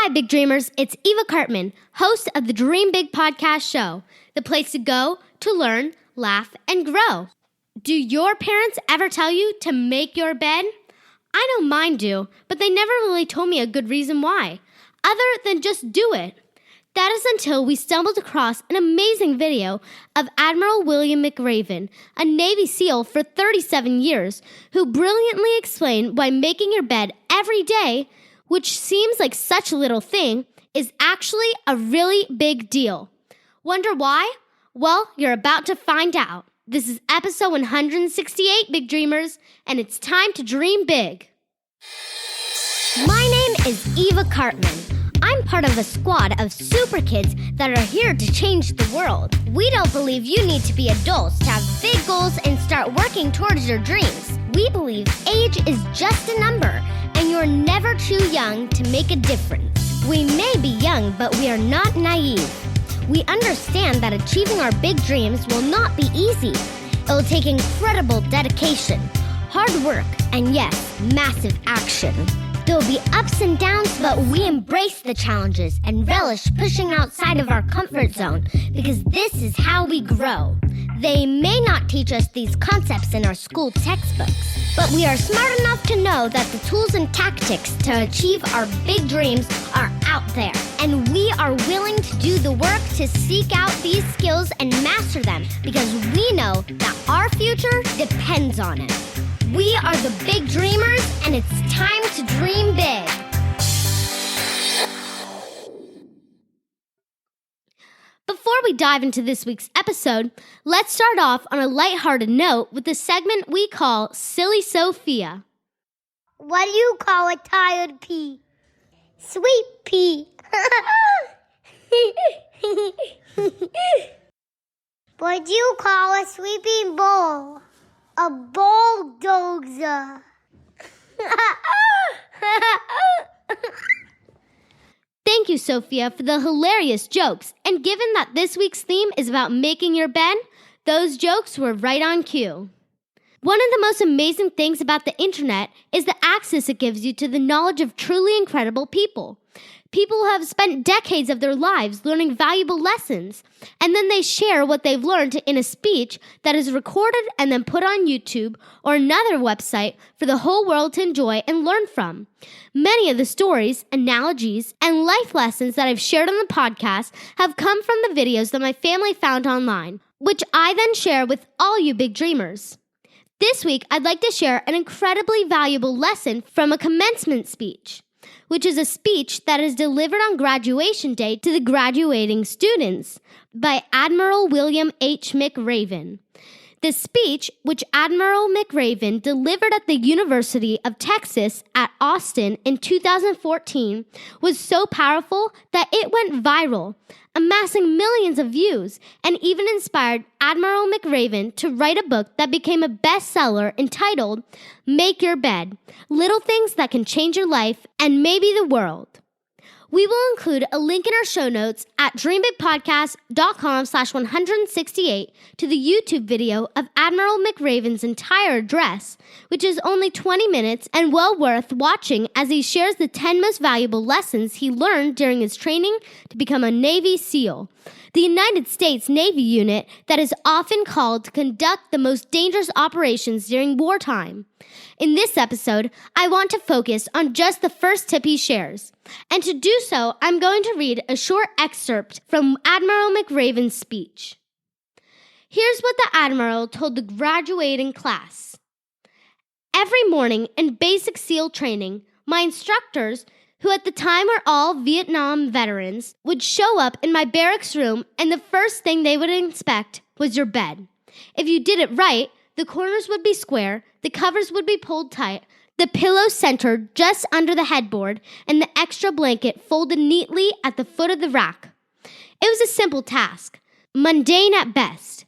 Hi, Big Dreamers. It's Eva Cartman, host of the Dream Big podcast show, the place to go to learn, laugh, and grow. Do your parents ever tell you to make your bed? I know mine do, but they never really told me a good reason why, other than just do it. That is until we stumbled across an amazing video of Admiral William McRaven, a Navy SEAL for 37 years, who brilliantly explained why making your bed every day, which seems like such a little thing, is actually a really big deal. Wonder why? Well, you're about to find out. This is episode 168, Big Dreamers, and it's time to dream big. My name is Eva Cartman. I'm part of a squad of super kids that are here to change the world. We don't believe you need to be adults to have big goals and start working towards your dreams. We believe age is just a number, and you're never too young to make a difference. We may be young, but we are not naive. We understand that achieving our big dreams will not be easy. It will take incredible dedication, hard work, and yes, massive action. There will be ups and downs, but we embrace the challenges and relish pushing outside of our comfort zone because this is how we grow. They may not teach us these concepts in our school textbooks, but we are smart enough to know that the tools and tactics to achieve our big dreams are out there, and we are willing to do the work to seek out these skills and master them because we know that our future depends on it. We are the Big Dreamers, and it's time to dream big. Before we dive into this week's episode, let's start off on a lighthearted note with the segment we call Silly Sophia. What do you call a tired pea? Sweet pea. What do you call a sweeping bull? A bulldozer. Thank you, Sophia, for the hilarious jokes. And given that this week's theme is about making your bed, those jokes were right on cue. One of the most amazing things about the internet is the access it gives you to the knowledge of truly incredible people. People who have spent decades of their lives learning valuable lessons, and then they share what they've learned in a speech that is recorded and then put on YouTube or another website for the whole world to enjoy and learn from. Many of the stories, analogies, and life lessons that I've shared on the podcast have come from the videos that my family found online, which I then share with all you big dreamers. This week, I'd like to share an incredibly valuable lesson from a commencement speech, which is a speech that is delivered on graduation day to the graduating students by Admiral William McRaven. The speech, which Admiral McRaven delivered at the University of Texas at Austin in 2014, was so powerful that it went viral, amassing millions of views, and even inspired Admiral McRaven to write a book that became a bestseller entitled Make Your Bed: Little Things That Can Change Your Life and Maybe the World. We will include a link in our show notes at dreambigpodcast.com/168 to the YouTube video of Admiral McRaven's entire address, which is only 20 minutes and well worth watching as he shares the 10 most valuable lessons he learned during his training to become a Navy SEAL, the United States Navy unit that is often called to conduct the most dangerous operations during wartime. In this episode, I want to focus on just the first tip he shares. And to do so, I'm going to read a short excerpt from Admiral McRaven's speech. Here's what the Admiral told the graduating class. Every morning in basic SEAL training, my instructors, who at the time were all Vietnam veterans, would show up in my barracks room, and the first thing they would inspect was your bed. If you did it right, the corners would be square, the covers would be pulled tight, the pillow centered just under the headboard, and the extra blanket folded neatly at the foot of the rack. It was a simple task, mundane at best,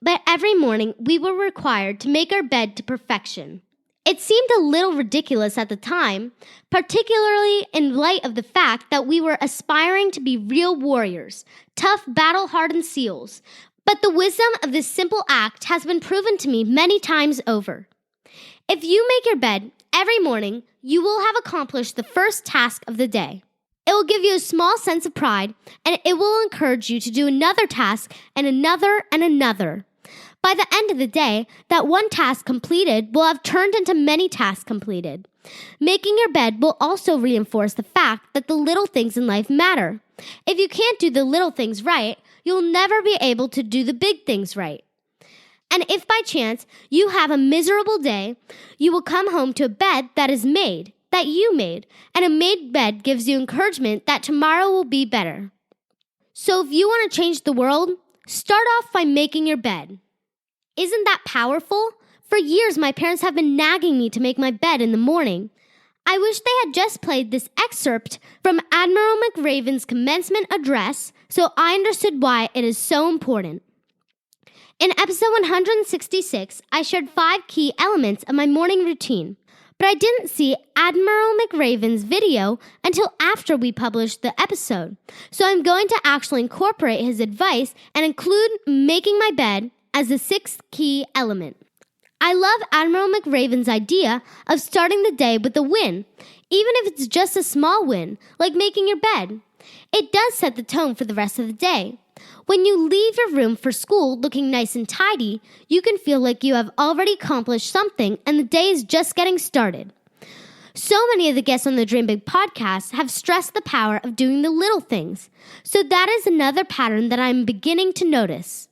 but every morning we were required to make our bed to perfection. It seemed a little ridiculous at the time, particularly in light of the fact that we were aspiring to be real warriors, tough, battle-hardened SEALs. But the wisdom of this simple act has been proven to me many times over. If you make your bed every morning, you will have accomplished the first task of the day. It will give you a small sense of pride, and it will encourage you to do another task and another and another. By the end of the day, that one task completed will have turned into many tasks completed. Making your bed will also reinforce the fact that the little things in life matter. If you can't do the little things right, you'll never be able to do the big things right. And if by chance you have a miserable day, you will come home to a bed that is made, that you made, and a made bed gives you encouragement that tomorrow will be better. So if you want to change the world, start off by making your bed. Isn't that powerful? For years, my parents have been nagging me to make my bed in the morning. I wish they had just played this excerpt from Admiral McRaven's commencement address so I understood why it is so important. In episode 166, I shared 5 key elements of my morning routine, but I didn't see Admiral McRaven's video until after we published the episode. So I'm going to actually incorporate his advice and include making my bed as the 6th key element. I love Admiral McRaven's idea of starting the day with a win, even if it's just a small win, like making your bed. It does set the tone for the rest of the day. When you leave your room for school looking nice and tidy, you can feel like you have already accomplished something and the day is just getting started. So many of the guests on the Dream Big podcast have stressed the power of doing the little things. So that is another pattern that I'm beginning to notice.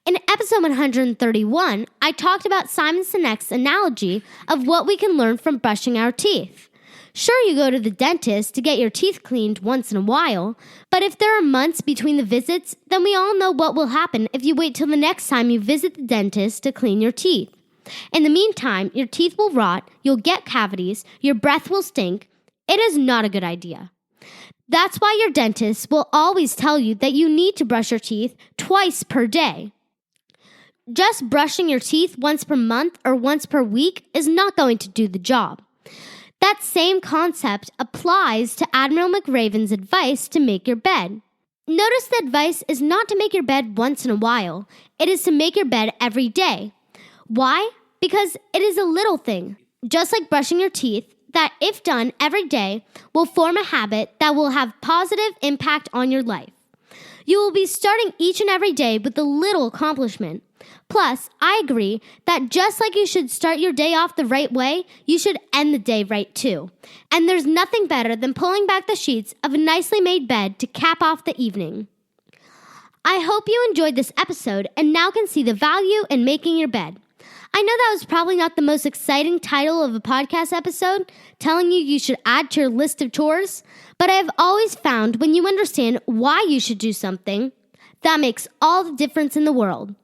In episode 131, I talked about Simon Sinek's analogy of what we can learn from brushing our teeth. Sure, you go to the dentist to get your teeth cleaned once in a while, but if there are months between the visits, then we all know what will happen if you wait till the next time you visit the dentist to clean your teeth. In the meantime, your teeth will rot, you'll get cavities, your breath will stink. It is not a good idea. That's why your dentist will always tell you that you need to brush your teeth twice per day. Just brushing your teeth once per month or once per week is not going to do the job. That same concept applies to Admiral McRaven's advice to make your bed. Notice the advice is not to make your bed once in a while. It is to make your bed every day. Why? Because it is a little thing, just like brushing your teeth, that if done every day will form a habit that will have positive impact on your life. You will be starting each and every day with a little accomplishment. Plus, I agree that just like you should start your day off the right way, you should end the day right too. And there's nothing better than pulling back the sheets of a nicely made bed to cap off the evening. I hope you enjoyed this episode and now can see the value in making your bed. I know that was probably not the most exciting title of a podcast episode, telling you should add to your list of chores, but I have always found when you understand why you should do something, that makes all the difference in the world.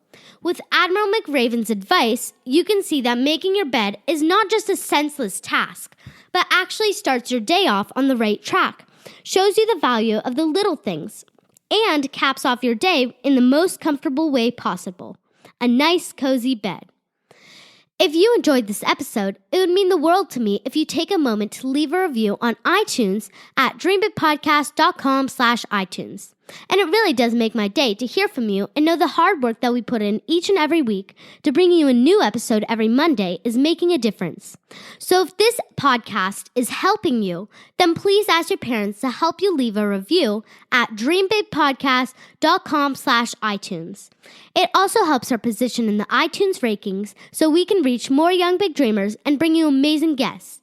With Admiral McRaven's advice, you can see that making your bed is not just a senseless task, but actually starts your day off on the right track, shows you the value of the little things, and caps off your day in the most comfortable way possible, a nice, cozy bed. If you enjoyed this episode, it would mean the world to me if you take a moment to leave a review on iTunes at dreambigpodcast.com/iTunes. And it really does make my day to hear from you and know the hard work that we put in each and every week to bring you a new episode every Monday is making a difference. So if this podcast is helping you, then please ask your parents to help you leave a review at dreambigpodcast.com/iTunes. It also helps our position in the iTunes rankings so we can reach more young big dreamers and bring you amazing guests.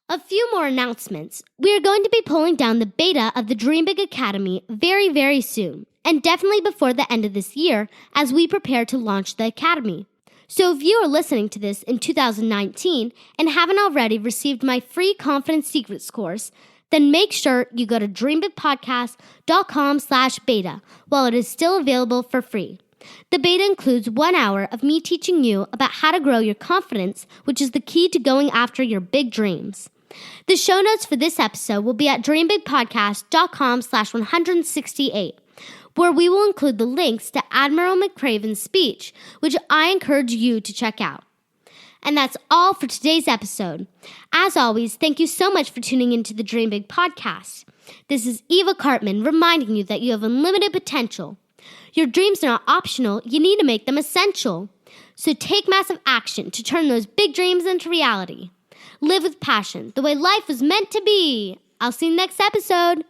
A few more announcements. We are going to be pulling down the beta of the Dream Big Academy very, very soon, and definitely before the end of this year as we prepare to launch the Academy. So if you are listening to this in 2019 and haven't already received my free Confidence Secrets course, then make sure you go to dreambigpodcast.com/beta while it is still available for free. The beta includes 1 hour of me teaching you about how to grow your confidence, which is the key to going after your big dreams. The show notes for this episode will be at dreambigpodcast.com/168, where we will include the links to Admiral McRaven's speech, which I encourage you to check out. And that's all for today's episode. As always, thank you so much for tuning into the Dream Big podcast. This is Eva Cartman reminding you that you have unlimited potential. Your dreams are not optional, you need to make them essential. So take massive action to turn those big dreams into reality. Live with passion, the way life was meant to be. I'll see you next episode.